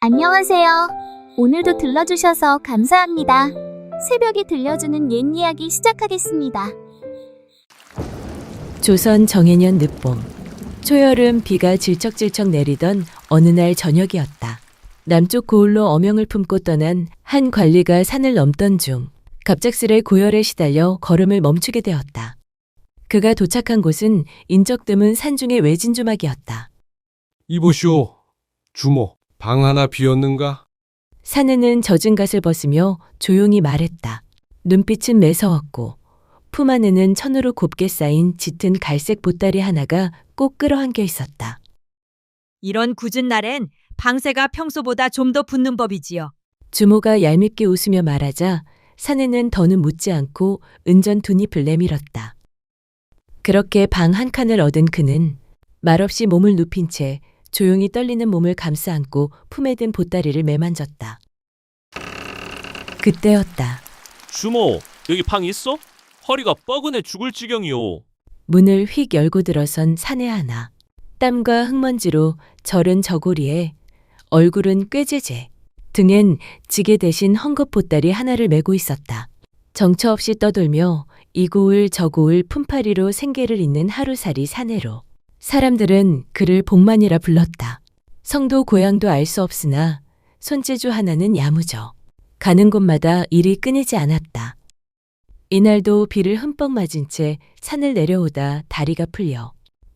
안녕하세요. 오늘도 들러주셔서 감사합니다. 새벽에 들려주는 옛 이야기 시작하겠습니다. 조선 정해년 늦봄. 초여름 비가 질척질척 내리던 어느 날 저녁이었다. 남쪽 고을로 어명을 품고 떠난 한 관리가 산을 넘던 중 갑작스레 고열에 시달려 걸음을 멈추게 되었다. 그가 도착한 곳은 인적 드문 산중의 외진 주막이었다. 이보시오, 주모, 방 하나 비었는가? 사내는 젖은 갓을 벗으며 조용히 말했다. 눈빛은 매서웠고 품 안에는 천으로 곱게 쌓인 짙은 갈색 보따리 하나가 꼭 끌어안겨 있었다. 이런 굳은 날엔 방새가 평소보다 좀 더 붙는 법이지요. 주모가 얄밉게 웃으며 말하자 사내는 더는 묻지 않고 은전 두 잎을 내밀었다. 그렇게 방 한 칸을 얻은 그는 말없이 몸을 눕힌 채 조용히 떨리는 몸을 감싸 안고 품에 든 보따리를 매만졌다. 그때였다. 주모, 여기 방 있어? 허리가 뻐근해 죽을 지경이요. 문을 휙 열고 들어선 사내 하나. 땀과 흙먼지로 절은 저고리에 얼굴은 꾀제제, 등엔 지게 대신 헝겊 보따리 하나를 메고 있었다. 정처 없이 떠돌며 이 고을 저 고을 품팔이로 생계를 잇는 하루살이 사내로. 사람들은 그를 복만이라 불렀다. 성도 고향도 알 수 없으나 손재주 하나는 야무져. 가는 곳마다 일이 끊이지 않았다. 이날도 비를 흠뻑 맞은 채 산을 내려오다 다리가 풀려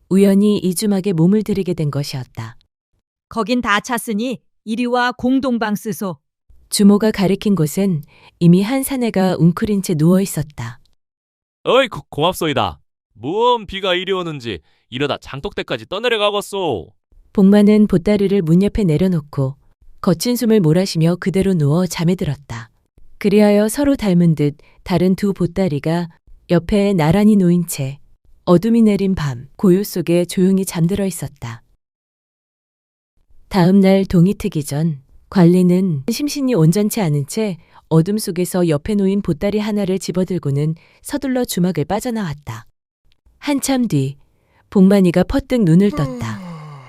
우연히 이 주막에 몸을 들이게 된 것이었다. 거긴 다 찼으니 이리와 공동방 쓰소. 주모가 가리킨 곳은 이미 한 사내가 웅크린 채 누워 있었다. 어이, 고맙소이다. 무엄 비가 이리 오는지 이러다 장독대까지 떠내려가겠소. 복만은 보따리를 문 옆에 내려놓고 거친 숨을 몰아쉬며 그대로 누워 잠에 들었다. 그리하여 서로 닮은 듯 다른 두 보따리가 옆에 나란히 놓인 채 어둠이 내린 밤 고요 속에 조용히 잠들어 있었다. 다음 날 동이 트기 전 관리는 심신이 온전치 않은 채 어둠 속에서 옆에 놓인 보따리 하나를 집어들고는 서둘러 주막을 빠져나왔다. 한참 뒤 복만이가 퍼뜩 눈을 떴다.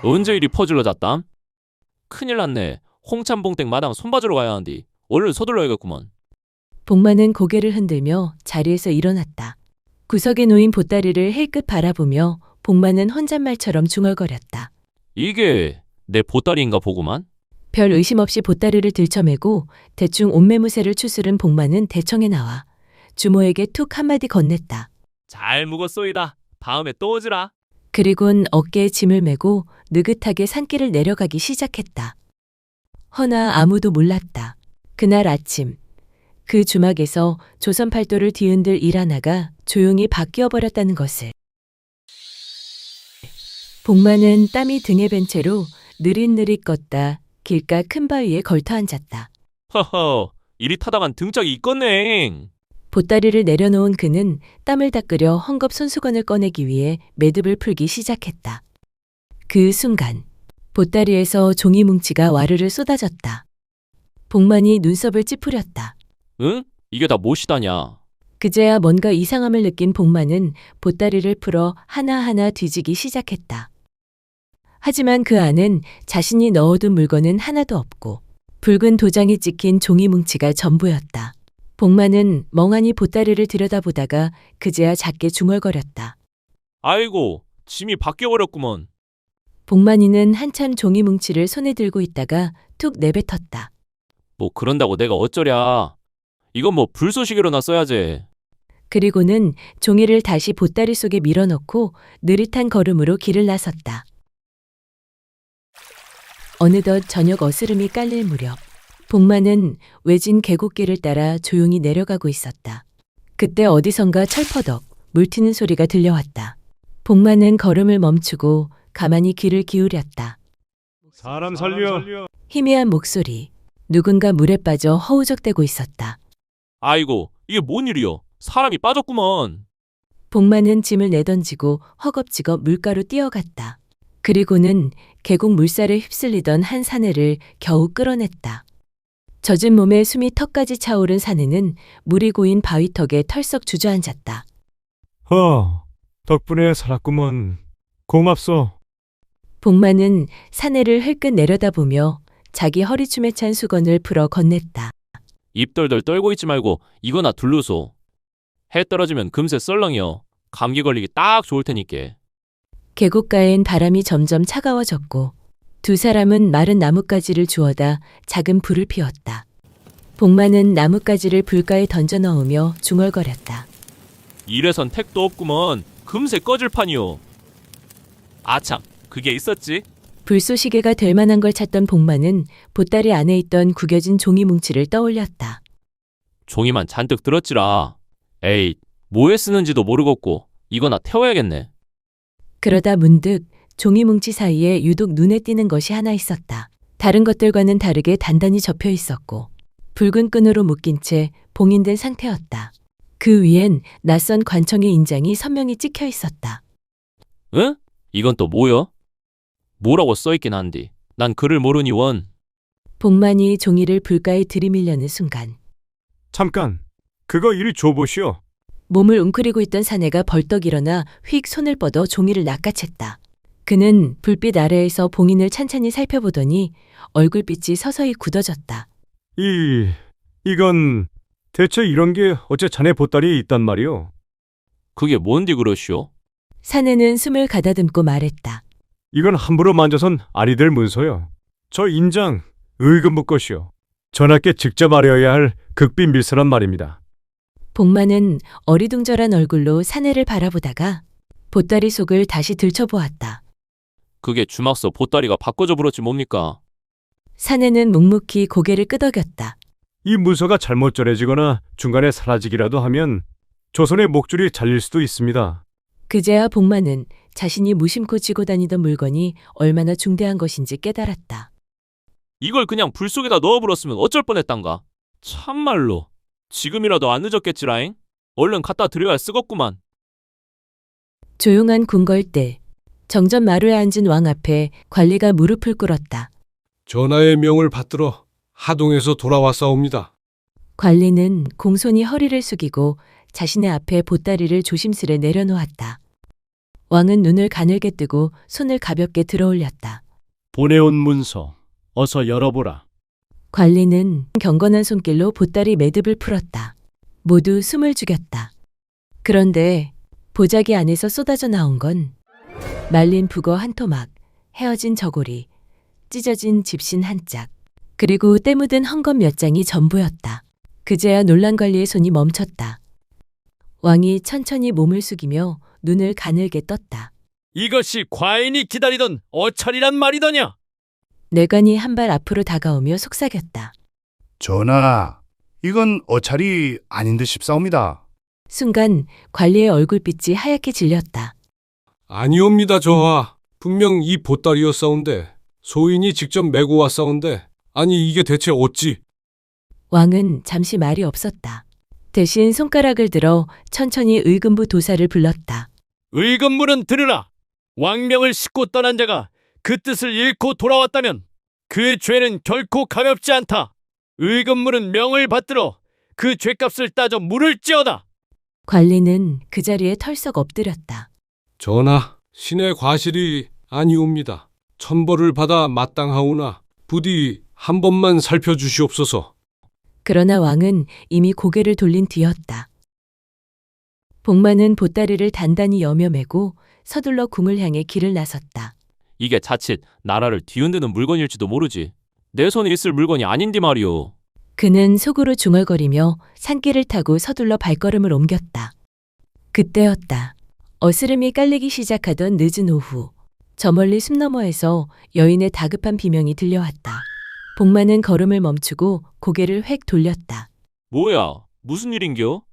언제 이리 퍼질러 잤담? 큰일 났네. 홍참봉댁 마당 손봐주러 가야 하는디. 얼른 서둘러야겠구먼. 복만은 고개를 흔들며 자리에서 일어났다. 구석에 놓인 보따리를 힐끗 바라보며 복만은 혼잣말처럼 중얼거렸다. 이게 내 보따리인가 보구만. 별 의심 없이 보따리를 들쳐매고 대충 옷매무새를 추스른 복만은 대청에 나와 주모에게 툭 한마디 건넸다. 잘 묵었소이다. 다음에 또 오지라. 그리곤 어깨에 짐을 메고 느긋하게 산길을 내려가기 시작했다. 허나 아무도 몰랐다. 그날 아침 그 주막에서 조선 팔도를 뒤흔들 일 하나가 조용히 바뀌어 버렸다는 것을. 복만은 땀이 등에 밴 채로 느릿느릿 걷다 길가 큰 바위에 걸터 앉았다. 허허, 이리 타다간 등짝이 있겠네. 보따리를 내려놓은 그는 땀을 닦으려 헝겊 손수건을 꺼내기 위해 매듭을 풀기 시작했다. 그 순간 보따리에서 종이 뭉치가 와르르 쏟아졌다. 복만이 눈썹을 찌푸렸다. 응? 이게 다 무엇이다냐? 그제야 뭔가 이상함을 느낀 복만은 보따리를 풀어 하나하나 뒤지기 시작했다. 하지만 그 안은 자신이 넣어둔 물건은 하나도 없고 붉은 도장이 찍힌 종이 뭉치가 전부였다. 복만은 멍하니 보따리를 들여다보다가 그제야 작게 중얼거렸다. 아이고, 짐이 바뀌어버렸구먼. 복만이는 한참 종이 뭉치를 손에 들고 있다가 툭 내뱉었다. 뭐 그런다고 내가 어쩌랴. 이건 뭐 불쏘시개로나 써야지. 그리고는 종이를 다시 보따리 속에 밀어넣고 느릿한 걸음으로 길을 나섰다. 어느덧 저녁 어스름이 깔릴 무렵 복만은 외진 계곡길을 따라 조용히 내려가고 있었다. 그때 어디선가 철퍼덕 물튀는 소리가 들려왔다. 복만은 걸음을 멈추고 가만히 귀를 기울였다. 사람 살려. 희미한 목소리, 누군가 물에 빠져 허우적대고 있었다. 아이고, 이게 뭔 일이여. 사람이 빠졌구먼. 복만은 짐을 내던지고 허겁지겁 물가로 뛰어갔다. 그리고는 계곡 물살에 휩쓸리던 한 사내를 겨우 끌어냈다. 젖은 몸에 숨이 턱까지 차오른 사내는 물이 고인 바위턱에 털썩 주저앉았다. 덕분에 살았구먼. 고맙소. 복만은 사내를 흘끗 내려다보며 자기 허리춤에 찬 수건을 풀어 건넸다. 입 덜덜 떨고 있지 말고 이거나 둘르소. 해 떨어지면 금세 썰렁이요. 감기 걸리기 딱 좋을 테니께. 계곡가엔 바람이 점점 차가워졌고 두 사람은 마른 나뭇가지를 주워다 작은 불을 피웠다. 복만은 나뭇가지를 불가에 던져 넣으며 중얼거렸다. 이래선 택도 없구먼. 금세 꺼질 판이요. 아참, 그게 있었지. 불쏘시개가 될 만한 걸 찾던 복만은 보따리 안에 있던 구겨진 종이 뭉치를 떠올렸다. 종이만 잔뜩 들었지라. 에이, 뭐에 쓰는지도 모르겠고 이거나 태워야겠네. 그러다 문득 종이 뭉치 사이에 유독 눈에 띄는 것이 하나 있었다. 다른 것들과는 다르게 단단히 접혀 있었고 붉은 끈으로 묶인 채 봉인된 상태였다. 그 위엔 낯선 관청의 인장이 선명히 찍혀 있었다. 응? 이건 또 뭐여? 뭐라고 써있긴 한디. 난 글을 모르니 원. 복만이 종이를 불가에 들이밀려는 순간 잠깐, 그거 이리 줘보시오. 몸을 웅크리고 있던 사내가 벌떡 일어나 휙 손을 뻗어 종이를 낚아챘다. 그는 불빛 아래에서 봉인을 찬찬히 살펴보더니 얼굴빛이 서서히 굳어졌다. 이건 대체 이런 게 어째 자네 보따리에 있단 말이오? 그게 뭔디 그러시오? 사내는 숨을 가다듬고 말했다. 이건 함부로 만져선 아리 될 문서요. 저 인장 의금부 것이오. 전하께 직접 아뢰어야 할 극비 밀서란 말입니다. 복만은 어리둥절한 얼굴로 사내를 바라보다가 보따리 속을 다시 들춰보았다. 그게 주막서 보따리가 바꿔져 불었지 뭡니까? 사내는 묵묵히 고개를 끄덕였다. 이 문서가 잘못 전해지거나 중간에 사라지기라도 하면 조선의 목줄이 잘릴 수도 있습니다. 그제야 복만은 자신이 무심코 쥐고 다니던 물건이 얼마나 중대한 것인지 깨달았다. 이걸 그냥 불 속에다 넣어버렸으면 어쩔 뻔했단가. 참말로. 지금이라도 안 늦었겠지라잉? 얼른 갖다 드려야 쓰겄구만. 조용한 궁궐대, 정전 마루에 앉은 왕 앞에 관리가 무릎을 꿇었다. 전하의 명을 받들어 하동에서 돌아왔사옵니다. 관리는 공손히 허리를 숙이고 자신의 앞에 보따리를 조심스레 내려놓았다. 왕은 눈을 가늘게 뜨고 손을 가볍게 들어올렸다. 보내온 문서 어서 열어보라. 관리는 경건한 손길로 보따리 매듭을 풀었다. 모두 숨을 죽였다. 그런데 보자기 안에서 쏟아져 나온 건 말린 북어 한 토막, 헤어진 저고리, 찢어진 집신 한 짝, 그리고 때 묻은 헝겊 몇 장이 전부였다. 그제야 놀란 관리의 손이 멈췄다. 왕이 천천히 몸을 숙이며 눈을 가늘게 떴다. 이것이 과인이 기다리던 어찰이란 말이더냐? 내관이 한 발 앞으로 다가오며 속삭였다. 전하, 이건 어찰이 아닌 듯 싶사옵니다. 순간 관리의 얼굴빛이 하얗게 질렸다. 아니옵니다, 저하. 분명 이 보따리였사온데 소인이 직접 메고 왔사온데 아니 이게 대체 어찌? 왕은 잠시 말이 없었다. 대신 손가락을 들어 천천히 의금부 도사를 불렀다. 의금물은 들으라. 왕명을 싣고 떠난 자가 그 뜻을 잃고 돌아왔다면 그 죄는 결코 가볍지 않다. 의금물은 명을 받들어 그 죄값을 따져 물을지어다. 관리는 그 자리에 털썩 엎드렸다. 전하, 신의 과실이 아니옵니다. 천벌을 받아 마땅하오나 부디 한 번만 살펴주시옵소서. 그러나 왕은 이미 고개를 돌린 뒤였다. 복만은 보따리를 단단히 여며 메고 서둘러 궁을 향해 길을 나섰다. 이게 자칫 나라를 뒤흔드는 물건일지도 모르지. 내 손에 있을 물건이 아닌디 말이오. 그는 속으로 중얼거리며 산길을 타고 서둘러 발걸음을 옮겼다. 그때였다. 어스름이 깔리기 시작하던 늦은 오후. 저 멀리 숲 너머에서 여인의 다급한 비명이 들려왔다. 복만은 걸음을 멈추고 고개를 획 돌렸다. 뭐야? 무슨 일인겨?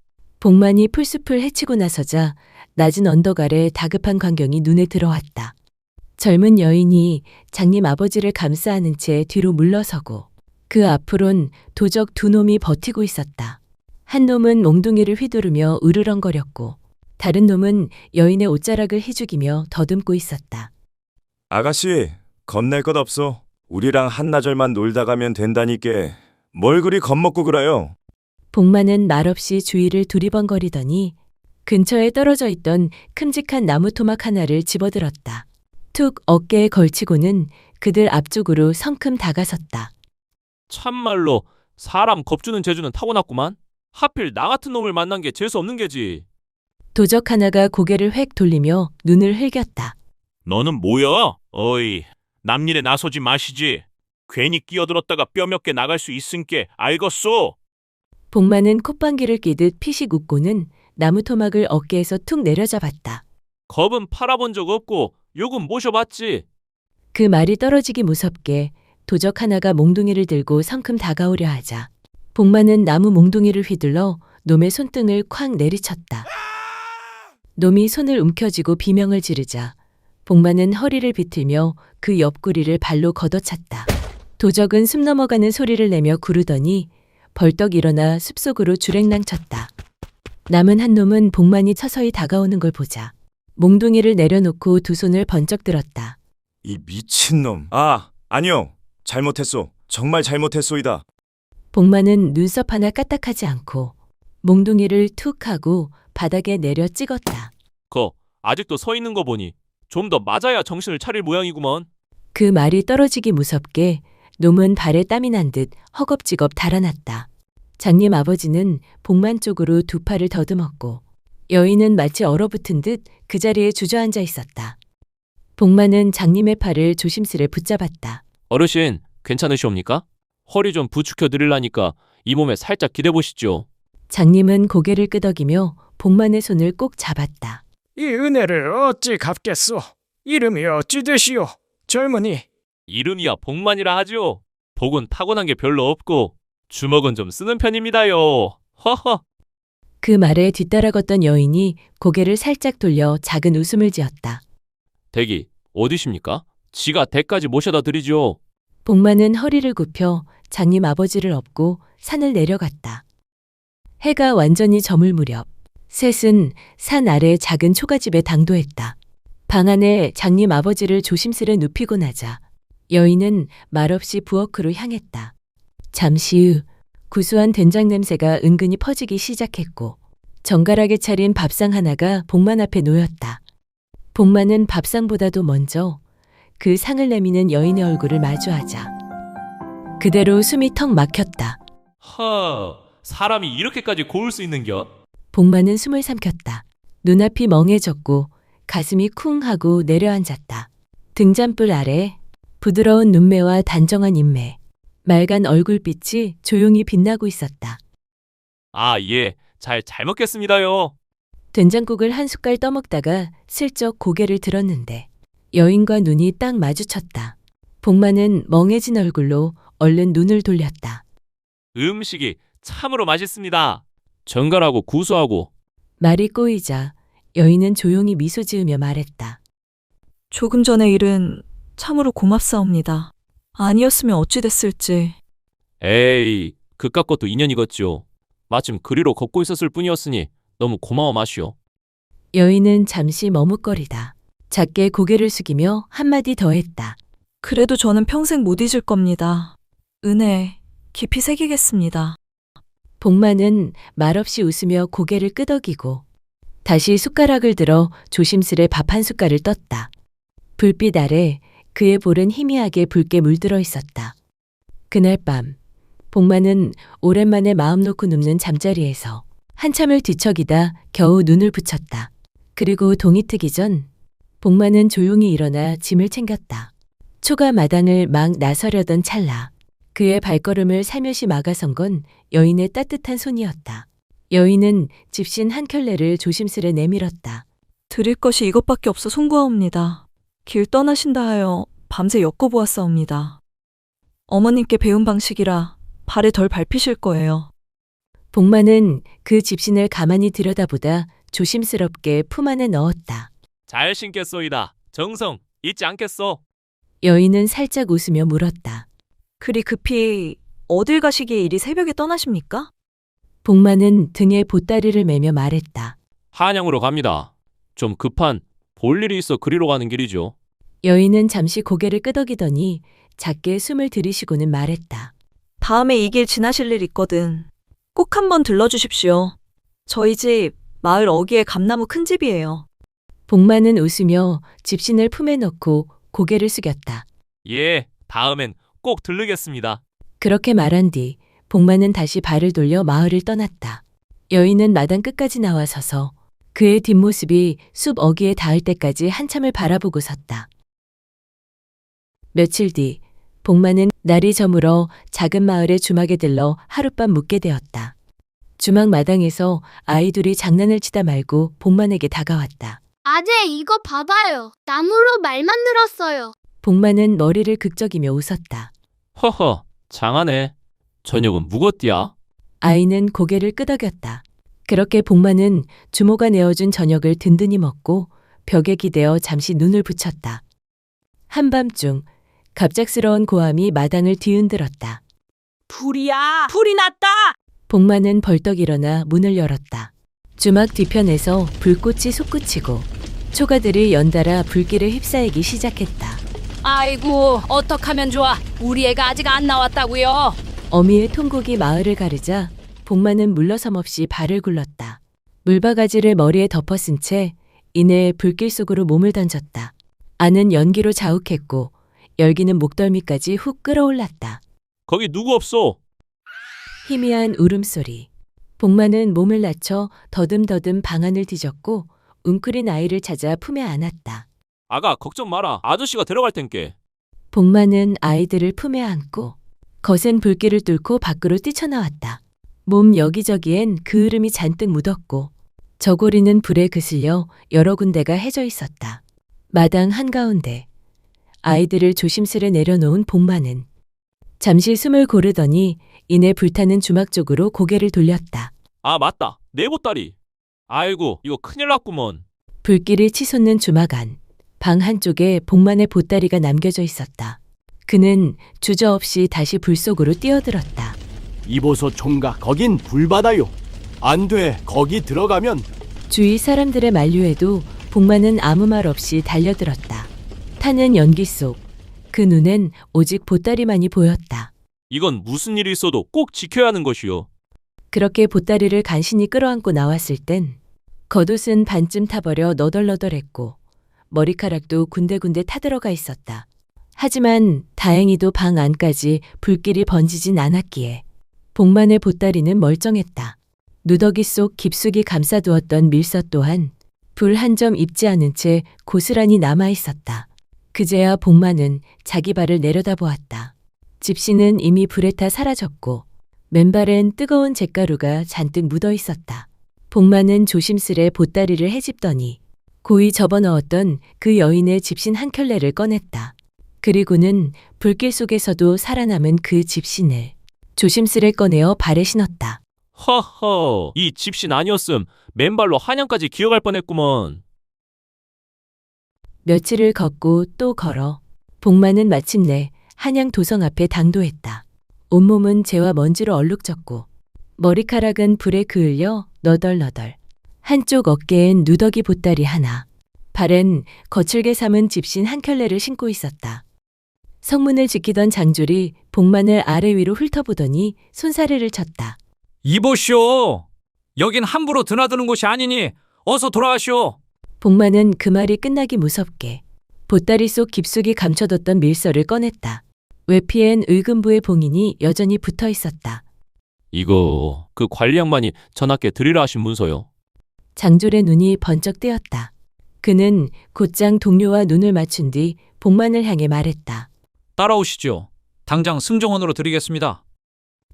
복만이 풀숲을 헤치고 나서자 낮은 언덕 아래 다급한 광경이 눈에 들어왔다. 젊은 여인이 장님 아버지를 감싸 안은 채 뒤로 물러서고 그 앞으론 도적 두 놈이 버티고 있었다. 한 놈은 몽둥이를 휘두르며 으르렁거렸고 다른 놈은 여인의 옷자락을 희죽이며 더듬고 있었다. 아가씨, 겁낼 것 없어. 우리랑 한나절만 놀다 가면 된다니께. 뭘 그리 겁먹고 그래요? 복만은 말없이 주위를 두리번거리더니 근처에 떨어져 있던 큼직한 나무 토막 하나를 집어들었다. 툭 어깨에 걸치고는 그들 앞쪽으로 성큼 다가섰다. 참말로 사람 겁주는 재주는 타고났구만. 하필 나 같은 놈을 만난 게 재수 없는 게지. 도적 하나가 고개를 획 돌리며 눈을 흘겼다. 너는 뭐야? 어이, 남일에 나서지 마시지. 괜히 끼어들었다가 뼈 몇 개 나갈 수 있은께 알겠소? 복만은 콧방귀를 끼듯 피식 웃고는 나무 토막을 어깨에서 툭 내려잡았다. 겁은 팔아본 적 없고 욕은 모셔봤지. 그 말이 떨어지기 무섭게 도적 하나가 몽둥이를 들고 성큼 다가오려 하자 복만은 나무 몽둥이를 휘둘러 놈의 손등을 콱 내리쳤다. 놈이 손을 움켜쥐고 비명을 지르자 복만은 허리를 비틀며 그 옆구리를 발로 걷어찼다. 도적은 숨 넘어가는 소리를 내며 구르더니 벌떡 일어나 숲속으로 주랭랑쳤다. 남은 한 놈은 복만이 서서히 다가오는 걸 보자 몽둥이를 내려놓고 두 손을 번쩍 들었다. 이 미친놈. 아니요. 잘못했소. 정말 잘못했소이다. 복만은 눈썹 하나 까딱하지 않고 몽둥이를 툭 하고 바닥에 내려 찍었다. 아직도 서 있는 거 보니 좀 더 맞아야 정신을 차릴 모양이구먼. 그 말이 떨어지기 무섭게 놈은 발에 땀이 난 듯 허겁지겁 달아났다. 장님 아버지는 복만 쪽으로 두 팔을 더듬었고 여인은 마치 얼어붙은 듯 그 자리에 주저앉아 있었다. 복만은 장님의 팔을 조심스레 붙잡았다. 어르신, 괜찮으시옵니까? 허리 좀 부축혀 드리려니까 이 몸에 살짝 기대보시죠. 장님은 고개를 끄덕이며 복만의 손을 꼭 잡았다. 이 은혜를 어찌 갚겠소? 이름이 어찌 되시오? 젊은이. 이름이야 복만이라 하지요. 복은 타고난 게 별로 없고 주먹은 좀 쓰는 편입니다요. 허허. 그 말에 뒤따라 걷던 여인이 고개를 살짝 돌려 작은 웃음을 지었다. 댁이 어디십니까? 지가 댁까지 모셔다 드리죠. 복만은 허리를 굽혀 장님 아버지를 업고 산을 내려갔다. 해가 완전히 저물 무렵 셋은 산 아래 작은 초가집에 당도했다. 방 안에 장님 아버지를 조심스레 눕히고 나자 여인은 말없이 부엌으로 향했다. 잠시 후 구수한 된장 냄새가 은근히 퍼지기 시작했고 정갈하게 차린 밥상 하나가 복만 앞에 놓였다. 복만은 밥상보다도 먼저 그 상을 내미는 여인의 얼굴을 마주하자 그대로 숨이 턱 막혔다. 사람이 이렇게까지 고울 수 있는겨? 복만은 숨을 삼켰다. 눈앞이 멍해졌고 가슴이 쿵 하고 내려앉았다. 등잔불 아래 부드러운 눈매와 단정한 인매, 맑은 얼굴빛이 조용히 빛나고 있었다. 예. 잘 먹겠습니다요. 된장국을 한 숟갈 떠먹다가 슬쩍 고개를 들었는데 여인과 눈이 딱 마주쳤다. 복만은 멍해진 얼굴로 얼른 눈을 돌렸다. 음식이 참으로 맛있습니다. 정갈하고 구수하고. 말이 꼬이자 여인은 조용히 미소 지으며 말했다. 조금 전의 일은 참으로 고맙사옵니다. 아니었으면 어찌 됐을지. 에이, 그깟 것도 인연이겠죠. 마침 그리로 걷고 있었을 뿐이었으니 너무 고마워 마시오. 여인은 잠시 머뭇거리다 작게 고개를 숙이며 한마디 더 했다. 그래도 저는 평생 못 잊을 겁니다. 은혜 깊이 새기겠습니다. 복만은 말없이 웃으며 고개를 끄덕이고 다시 숟가락을 들어 조심스레 밥 한 숟갈을 떴다. 불빛 아래 그의 볼은 희미하게 붉게 물들어 있었다. 그날 밤 복만은 오랜만에 마음 놓고 눕는 잠자리에서 한참을 뒤척이다 겨우 눈을 붙였다. 그리고 동이 트기 전 복만은 조용히 일어나 짐을 챙겼다. 초가 마당을 막 나서려던 찰나 그의 발걸음을 살며시 막아선 건 여인의 따뜻한 손이었다. 여인은 집신 한 켤레를 조심스레 내밀었다. 드릴 것이 이것밖에 없어 송구하옵니다. 길 떠나신다 하여 밤새 엮어보았사옵니다. 어머님께 배운 방식이라 발에 덜 밟히실 거예요. 복만은 그 집신을 가만히 들여다보다 조심스럽게 품 안에 넣었다. 잘 신겠소이다. 정성 잊지 않겠소. 여인은 살짝 웃으며 물었다. 그리 급히 어딜 가시기에 이리 새벽에 떠나십니까? 복만은 등에 보따리를 매며 말했다. 한양으로 갑니다. 좀 급한 볼일이 있어 그리로 가는 길이죠. 여인은 잠시 고개를 끄덕이더니 작게 숨을 들이쉬고는 말했다. 다음에 이 길 지나실 일 있거든. 꼭 한번 들러주십시오. 저희 집 마을 어귀에 감나무 큰 집이에요. 복만은 웃으며 집신을 품에 넣고 고개를 숙였다. 예, 다음엔 꼭 들르겠습니다. 그렇게 말한 뒤 복만은 다시 발을 돌려 마을을 떠났다. 여인은 마당 끝까지 나와 서서 그의 뒷모습이 숲 어귀에 닿을 때까지 한참을 바라보고 섰다. 며칠 뒤 복만은 날이 저물어 작은 마을의 주막에 들러 하룻밤 묵게 되었다. 주막 마당에서 아이들이 장난을 치다 말고 복만에게 다가왔다. 아재, 이거 봐봐요. 나무로 말 만들었어요. 복만은 머리를 극적이며 웃었다. 허허, 장하네. 저녁은 묵었디야? 아이는 고개를 끄덕였다. 그렇게 복만은 주모가 내어준 저녁을 든든히 먹고 벽에 기대어 잠시 눈을 붙였다. 한밤중 갑작스러운 고함이 마당을 뒤흔들었다. 불이야! 불이 났다! 복만은 벌떡 일어나 문을 열었다. 주막 뒤편에서 불꽃이 솟구치고 초가들이 연달아 불길에 휩싸이기 시작했다. 아이고, 어떡하면 좋아. 우리 애가 아직 안 나왔다고요. 어미의 통곡이 마을을 가르자 복만은 물러섬 없이 발을 굴렀다. 물바가지를 머리에 덮어쓴 채 이내 불길 속으로 몸을 던졌다. 안은 연기로 자욱했고 열기는 목덜미까지 훅 끌어올랐다. 거기 누구 없소? 희미한 울음소리. 복만은 몸을 낮춰 더듬더듬 방안을 뒤졌고 웅크린 아이를 찾아 품에 안았다. 아가, 걱정 마라. 아저씨가 데려갈 텐께. 복만은 아이들을 품에 안고 거센 불길을 뚫고 밖으로 뛰쳐나왔다. 몸 여기저기엔 그 흐름이 잔뜩 묻었고 저고리는 불에 그슬려 여러 군데가 해져 있었다. 마당 한가운데 아이들을 조심스레 내려놓은 복만은 잠시 숨을 고르더니 이내 불타는 주막 쪽으로 고개를 돌렸다. 아, 맞다. 내 보따리. 아이고, 이거 큰일 났구먼. 불길이 치솟는 주막 안, 방 한쪽에 복만의 보따리가 남겨져 있었다. 그는 주저없이 다시 불 속으로 뛰어들었다. 이보소 총각, 거긴 불바다요. 안 돼, 거기 들어가면. 주위 사람들의 만류에도 복만은 아무 말 없이 달려들었다. 타는 연기 속 그 눈엔 오직 보따리만이 보였다. 이건 무슨 일이 있어도 꼭 지켜야 하는 것이요. 그렇게 보따리를 간신히 끌어안고 나왔을 땐 겉옷은 반쯤 타버려 너덜너덜했고 머리카락도 군데군데 타들어가 있었다. 하지만 다행히도 방 안까지 불길이 번지진 않았기에 복만의 보따리는 멀쩡했다. 누더기 속 깊숙이 감싸두었던 밀서 또한 불 한 점 입지 않은 채 고스란히 남아 있었다. 그제야 복만은 자기 발을 내려다보았다. 집시는 이미 불에 타 사라졌고 맨발엔 뜨거운 잿가루가 잔뜩 묻어 있었다. 복만은 조심스레 보따리를 헤집더니 고이 접어넣었던 그 여인의 집신 한 켤레를 꺼냈다. 그리고는 불길 속에서도 살아남은 그 집신을 조심스레 꺼내어 발에 신었다. 허허, 이 집신 아니었음 맨발로 한양까지 기어갈 뻔했구먼. 며칠을 걷고 또 걸어 복만은 마침내 한양 도성 앞에 당도했다. 온몸은 재와 먼지로 얼룩졌고 머리카락은 불에 그을려 너덜너덜. 한쪽 어깨엔 누더기 보따리 하나, 발엔 거칠게 삼은 집신 한 켤레를 신고 있었다. 성문을 지키던 장졸이 복만을 아래 위로 훑어보더니 손사래를 쳤다. 이보시오. 여긴 함부로 드나드는 곳이 아니니 어서 돌아가시오. 복만은 그 말이 끝나기 무섭게 보따리 속 깊숙이 감춰뒀던 밀서를 꺼냈다. 외피엔 의금부의 봉인이 여전히 붙어 있었다. 이거 그 관리 양반이 전하께 드리라 하신 문서요. 장졸의 눈이 번쩍 뜨였다. 그는 곧장 동료와 눈을 맞춘 뒤 복만을 향해 말했다. 따라오시죠. 당장 승정원으로 드리겠습니다.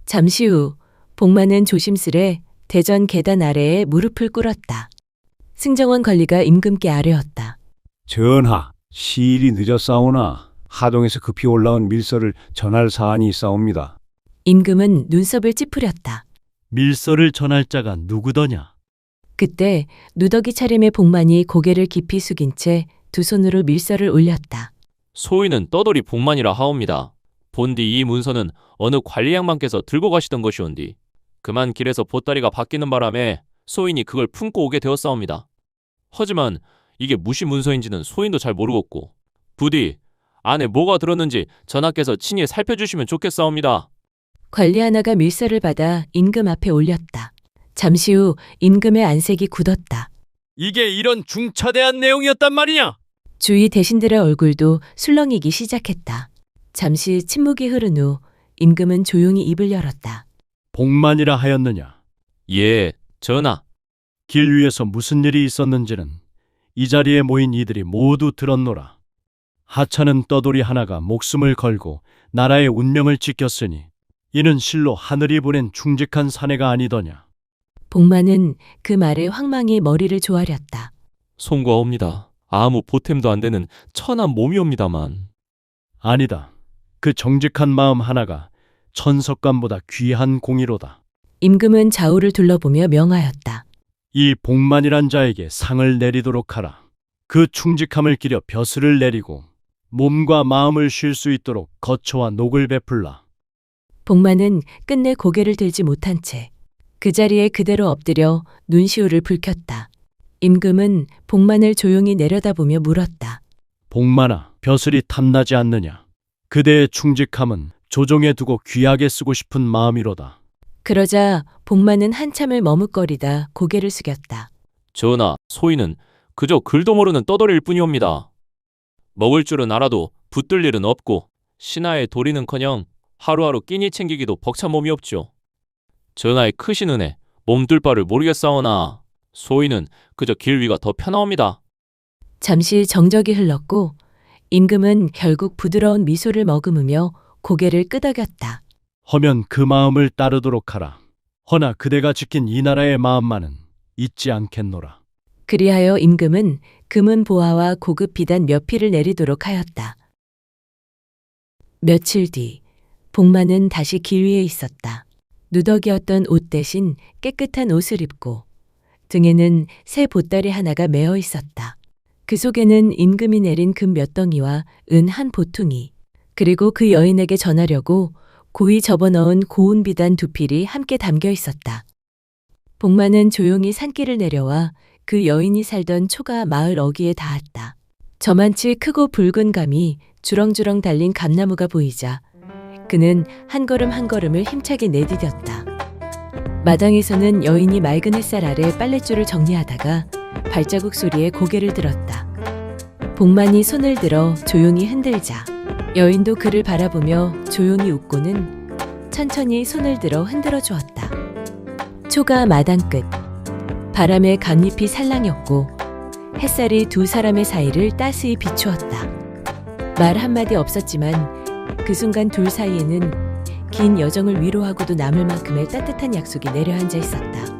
잠시 후 복만은 조심스레 대전 계단 아래에 무릎을 꿇었다. 승정원 관리가 임금께 아뢰었다. 전하, 시일이 늦었사오나 하동에서 급히 올라온 밀서를 전할 사안이 있사옵니다. 임금은 눈썹을 찌푸렸다. 밀서를 전할 자가 누구더냐? 그때 누더기 차림의 복만이 고개를 깊이 숙인 채 두 손으로 밀서를 올렸다. 소인은 떠돌이 복만이라 하옵니다. 본디 이 문서는 어느 관리 양반께서 들고 가시던 것이온디 그만 길에서 보따리가 바뀌는 바람에 소인이 그걸 품고 오게 되었사옵니다. 하지만 이게 무슨 문서인지는 소인도 잘 모르겠고 부디 안에 뭐가 들었는지 전하께서 친히 살펴주시면 좋겠사옵니다. 관리 하나가 밀서를 받아 임금 앞에 올렸다. 잠시 후 임금의 안색이 굳었다. 이게 이런 중차대한 내용이었단 말이냐? 주위 대신들의 얼굴도 술렁이기 시작했다. 잠시 침묵이 흐른 후 임금은 조용히 입을 열었다. 복만이라 하였느냐? 예, 전하. 길 위에서 무슨 일이 있었는지는 이 자리에 모인 이들이 모두 들었노라. 하찮은 떠돌이 하나가 목숨을 걸고 나라의 운명을 지켰으니 이는 실로 하늘이 보낸 충직한 사내가 아니더냐. 복만은 그 말에 황망히 머리를 조아렸다. 송구하옵니다. 아무 보탬도 안 되는 천한 몸이옵니다만. 아니다. 그 정직한 마음 하나가 천석관보다 귀한 공이로다. 임금은 좌우를 둘러보며 명하였다. 이 복만이란 자에게 상을 내리도록 하라. 그 충직함을 기려 벼슬을 내리고 몸과 마음을 쉴 수 있도록 거처와 녹을 베풀라. 복만은 끝내 고개를 들지 못한 채 그 자리에 그대로 엎드려 눈시울을 붉혔다. 임금은 복만을 조용히 내려다보며 물었다. 복만아, 벼슬이 탐나지 않느냐? 그대의 충직함은 조종에 두고 귀하게 쓰고 싶은 마음이로다. 그러자 복만은 한참을 머뭇거리다 고개를 숙였다. 전하, 소인은 그저 글도 모르는 떠돌이일 뿐이옵니다. 먹을 줄은 알아도 붙들 일은 없고 신하의 도리는커녕 하루하루 끼니 챙기기도 벅찬 몸이 없죠. 전하의 크신 은혜, 몸둘 바를 모르겠사오나 소인은 그저 길 위가 더 편하옵니다. 잠시 정적이 흘렀고 임금은 결국 부드러운 미소를 머금으며 고개를 끄덕였다. 허면 그 마음을 따르도록 하라. 허나 그대가 지킨 이 나라의 마음만은 잊지 않겠노라. 그리하여 임금은 금은 보화와 고급 비단 몇 필을 내리도록 하였다. 며칠 뒤 복만은 다시 길 위에 있었다. 누더기였던 옷 대신 깨끗한 옷을 입고 등에는 새 보따리 하나가 매어 있었다. 그 속에는 임금이 내린 금 몇 덩이와 은 한 보퉁이, 그리고 그 여인에게 전하려고 고이 접어넣은 고운 비단 2필이 함께 담겨 있었다. 복만은 조용히 산길을 내려와 그 여인이 살던 초가 마을 어귀에 닿았다. 저만치 크고 붉은 감이 주렁주렁 달린 감나무가 보이자 그는 한 걸음 한 걸음을 힘차게 내디뎠다. 마당에서는 여인이 맑은 햇살 아래 빨랫줄을 정리하다가 발자국 소리에 고개를 들었다. 복만이 손을 들어 조용히 흔들자 여인도 그를 바라보며 조용히 웃고는 천천히 손을 들어 흔들어 주었다. 초가 마당 끝, 바람에 감잎이 살랑였고 햇살이 두 사람의 사이를 따스히 비추었다. 말 한마디 없었지만 그 순간 둘 사이에는 긴 여정을 위로하고도 남을 만큼의 따뜻한 약속이 내려앉아 있었다.